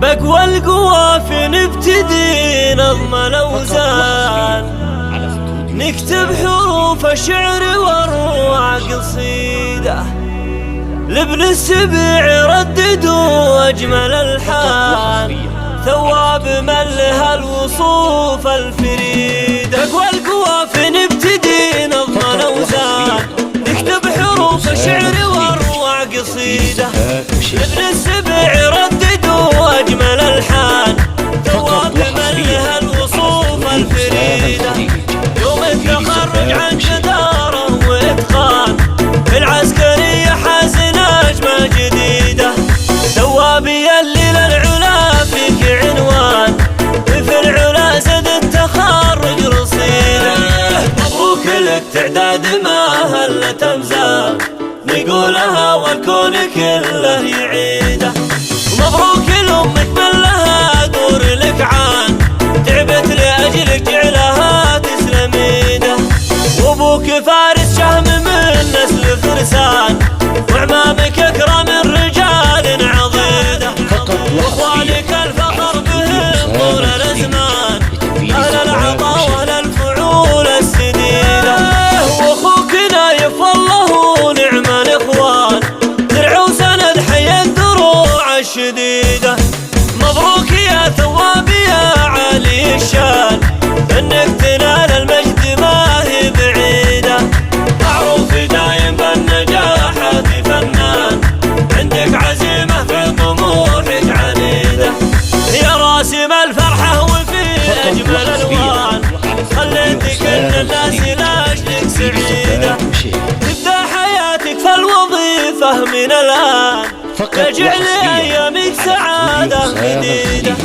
بقوى القوافي نبتدي نظم الأوزان، نكتب حروف الشعر واروع قصيدة، لابن السبع رددوا أجمل الحان، ثواب من لها الوصوف الفريدة. بقوى القوافي نبتدي نظم الأوزان، نكتب حروف الشعر واروع قصيدة، لابن السبع رددوا أجمل الحان، ثواب من لها الوصوف الفريدة. يوم التخرج عن جدارة وإتقان، في العسكرية حاز نجمة جديدة، ثوابي اللي للعلا فيك عنوان، في العلا زد التخرج رصيدة. مبروك لك تعداد ما هلت أمزال، نقولها والكون كله يعيده. مبروك لأمك من لها دور لك عان، تعبت لأجلك جعلها تسلم ايده. وابوك فارس شهم من نسل فرسان، وعمامك اكرم الرجال عضيده. واخوانك الفخر بهم طول الازمان، اهل العطا واهل الفعول السديده. واخوك نايف والله نعم الاخوان، درع وسند حي الدروع الشديده. مبروك يا ثواب يا عالي الشان، انك تنال المجد ما هي بعيده. معروف دايم بالنجاح في فنان، عندك عزيمه في طموحك عنيده. يا راسم الفرحه وفي اجمل الالوان، خليت كل الناس لاجلك سعيده. تبدا حياتك في الوظيفه من الان، تجعل ايامك سعاده جديده.